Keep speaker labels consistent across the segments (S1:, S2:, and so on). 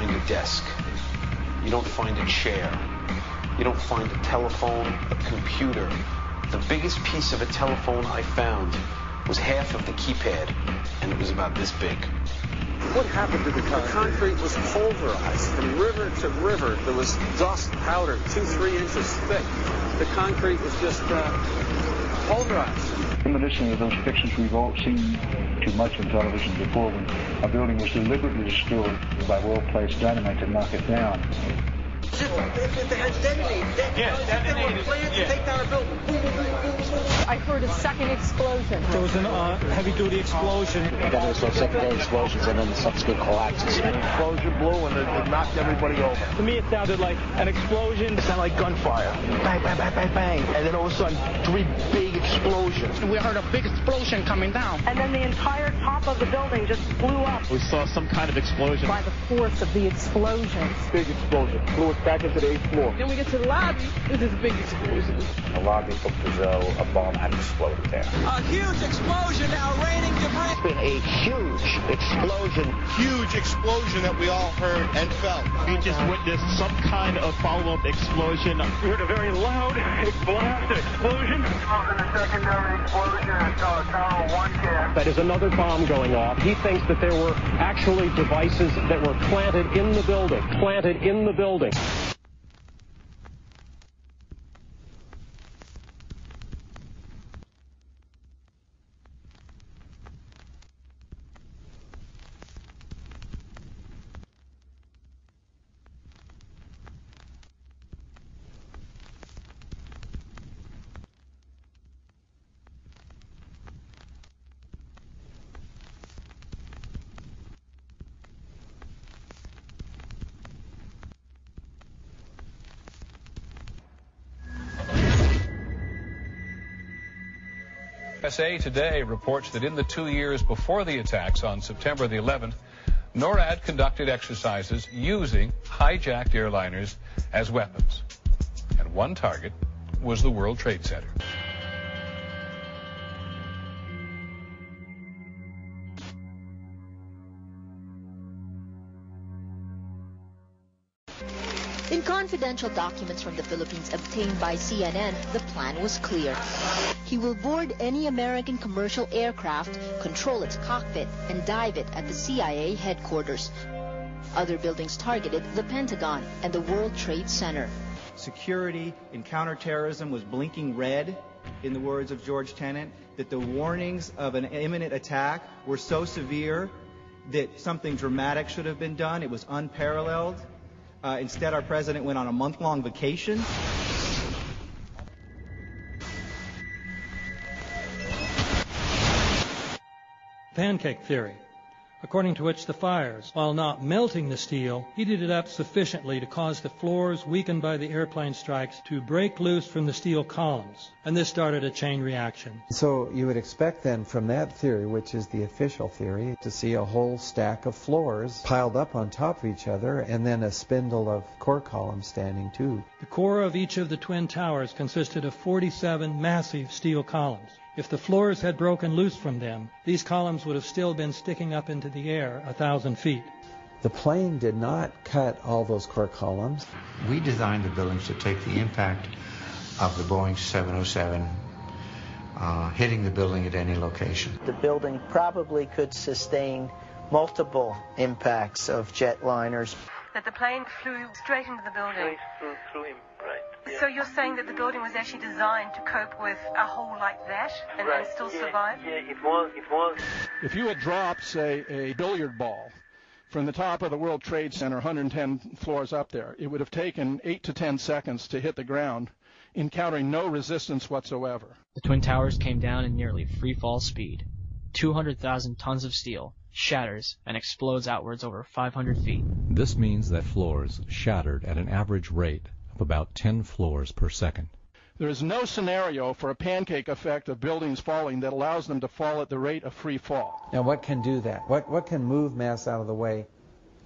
S1: find a desk. You don't find a chair. You don't find a telephone, a computer. The biggest piece of a telephone I found was half of the keypad, and it was about this big.
S2: What happened to the concrete? The concrete was pulverized from river to river. There was dust, powder, 2-3 inches thick. The concrete was just pulverized.
S3: Reminiscent of those pictures we've all seen too much on television before, when a building was deliberately destroyed by well-placed dynamite to knock it down.
S2: If it had detonated,
S4: detonated.
S2: To take down a building.
S5: I heard a second explosion.
S4: There was a heavy-duty explosion.
S6: Then there was some secondary explosions and then subsequent collapses.
S7: An explosion blew and it knocked everybody over.
S4: To me, it sounded like an explosion.
S7: It sounded like gunfire. Bang, bang, bang, bang, bang. And then all of a sudden, 3 big explosions.
S8: We heard a big explosion coming down.
S5: And then the entire top of the building just blew up.
S4: We saw some kind of explosion.
S5: By the force of the explosions.
S7: Big explosion. Blew us back into the 8th floor.
S5: Then we get to the lobby. This is big explosion.
S6: The lobby looked as though a bomb had exploded there.
S9: A huge explosion now raining debris.
S6: It's been a huge explosion.
S7: Huge explosion that we all heard and felt.
S4: We just witnessed some kind of follow-up explosion. We heard a very loud blast explosion.
S10: A secondary explosion at Tower 1 camp.
S11: That is another bomb going off. He thinks that there were actually devices that were planted in the building. Planted in the building.
S12: USA Today reports that in the 2 years before the attacks on September the 11th, NORAD conducted exercises using hijacked airliners as weapons. And one target was the World Trade Center.
S13: In confidential documents from the Philippines obtained by CNN, the plan was clear. He will board any American commercial aircraft, control its cockpit, and dive it at the CIA headquarters. Other buildings targeted the Pentagon and the World Trade Center.
S14: Security in counterterrorism was blinking red, in the words of George Tenet, that the warnings of an imminent attack were so severe that something dramatic should have been done. It was unparalleled. Instead, our president went on a month-long vacation.
S15: Pancake theory, according to which the fires, while not melting the steel, heated it up sufficiently to cause the floors weakened by the airplane strikes to break loose from the steel columns, and this started a chain reaction.
S16: So you would expect then from that theory, which is the official theory, to see a whole stack of floors piled up on top of each other and then a spindle of core columns standing too.
S15: The core of each of the twin towers consisted of 47 massive steel columns. If the floors had broken loose from them, these columns would have still been sticking up into the air 1,000 feet.
S16: The plane did not cut all those core columns.
S17: We designed the buildings to take the impact of the Boeing 707 hitting the building at any location.
S18: The building probably could sustain multiple impacts of jetliners.
S5: That the plane flew straight into the building.
S10: Through him, right. Yeah.
S5: So you're saying that the building was actually designed to cope with a hole like that and still survive?
S10: Yeah, it was.
S19: If you had dropped, say, a billiard ball from the top of the World Trade Center, 110 floors up there, it would have taken 8 to 10 seconds to hit the ground, encountering no resistance whatsoever.
S20: The Twin Towers came down in nearly free fall speed. 200,000 tons of steel shatters and explodes outwards over 500 feet.
S4: This means that floors shattered at an average rate of about 10 floors per second.
S19: There is no scenario for a pancake effect of buildings falling that allows them to fall at the rate of free fall.
S16: Now what can do that? What can move mass out of the way?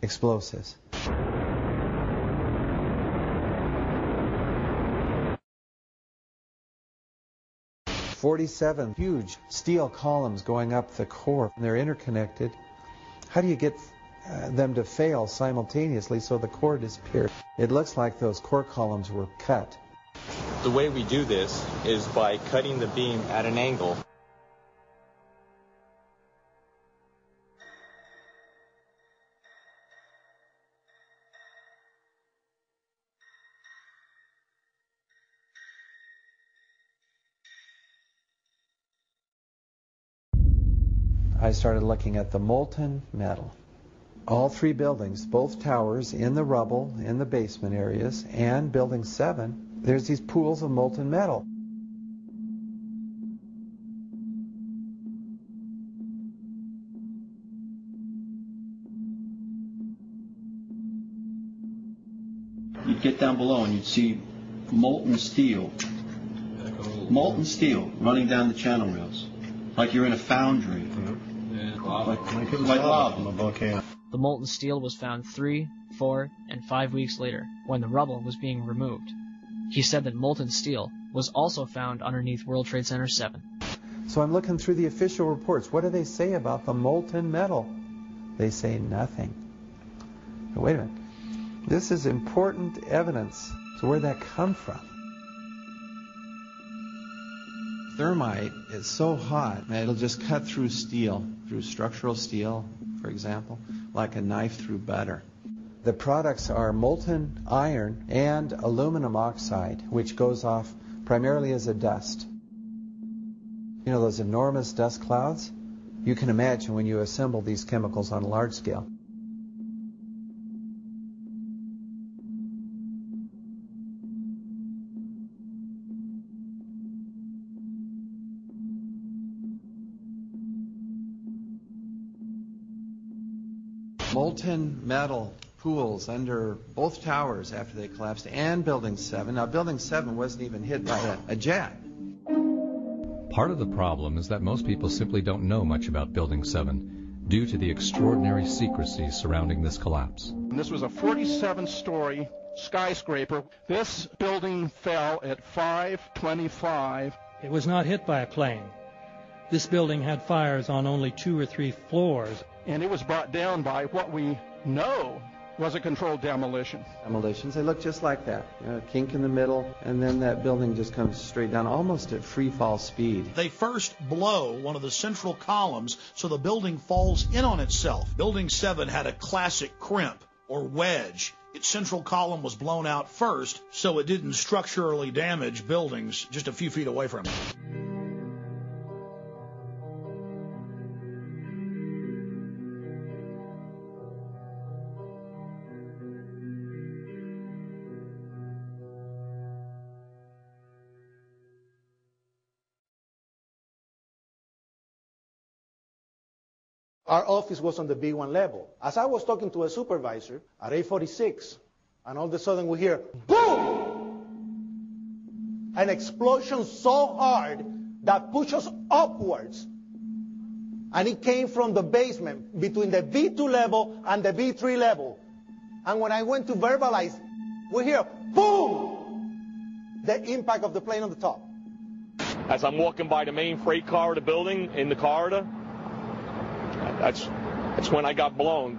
S16: Explosives. "47 huge steel columns going up the core, and they're interconnected. How do you get them to fail simultaneously, so the core disappeared. It looks like those core columns were cut.
S21: The way we do this is by cutting the beam at an angle.
S16: I started looking at the molten metal. All three buildings, both towers in the rubble, in the basement areas, and Building 7, there's these pools of molten metal.
S22: You'd get down below and you'd see molten steel running down the channel rails, like you're in a foundry. Like lava from a volcano.
S20: The molten steel was found 3, 4, and 5 weeks later, when the rubble was being removed. He said that molten steel was also found underneath World Trade Center 7.
S16: So I'm looking through the official reports. What do they say about the molten metal? They say nothing. Now, wait a minute. This is important evidence. So where'd that come from? Thermite is so hot that it'll just cut through steel, through structural steel, for example, like a knife through butter. The products are molten iron and aluminum oxide, which goes off primarily as a dust. You know those enormous dust clouds? You can imagine when you assemble these chemicals on a large scale. Molten metal pools under both towers after they collapsed, and Building 7. Now, Building 7 wasn't even hit by a jet.
S23: Part of the problem is that most people simply don't know much about Building 7 due to the extraordinary secrecy surrounding this collapse.
S19: And this was a 47-story skyscraper. This building fell at 5:25.
S15: It was not hit by a plane. This building had fires on only 2 or 3 floors.
S19: And it was brought down by what we know was a controlled demolition.
S16: Demolitions, they look just like that. A kink in the middle, and then that building just comes straight down, almost at free fall speed.
S24: They first blow one of the central columns so the building falls in on itself. Building 7 had a classic crimp or wedge. Its central column was blown out first, so it didn't structurally damage buildings just a few feet away from it.
S25: Our office was on the B1 level. As I was talking to a supervisor at 8:46, and all of a sudden we hear, boom! An explosion so hard that pushed us upwards. And it came from the basement between the B2 level and the B3 level. And when I went to verbalize, we hear, boom! The impact of the plane on the top.
S26: As I'm walking by the main freight corridor building in the corridor, that's when I got blown.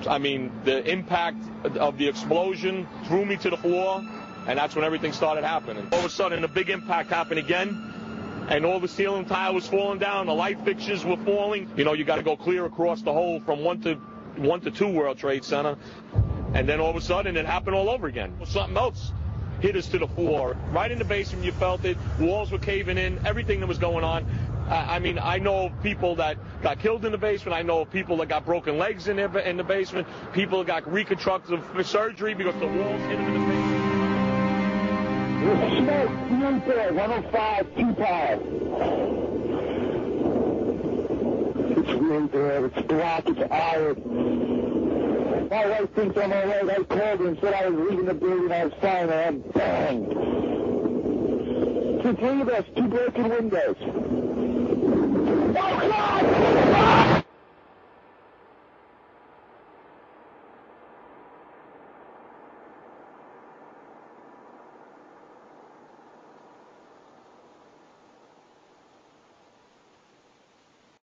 S26: I mean, the impact of the explosion threw me to the floor, and that's when everything started happening. All of a sudden, a big impact happened again, and all the ceiling tile was falling down, the light fixtures were falling. You know, you got to go clear across the whole from 1 to 2 World Trade Center, and then all of a sudden, it happened all over again. Something else hit us to the floor. Right in the basement, you felt it. Walls were caving in, everything that was going on. I mean, I know of people that got killed in the basement. I know of people that got broken legs in the basement. People that got reconstructive surgery because the walls hit them in the basement.
S10: Smoke, there, 105, 2 pounds. It's really there. It's black. It's iron. My wife thinks I'm all right. I called her and said I was leaving the building. I was fine, man. Bang. 2 of us, 2 broken windows. Oh, God!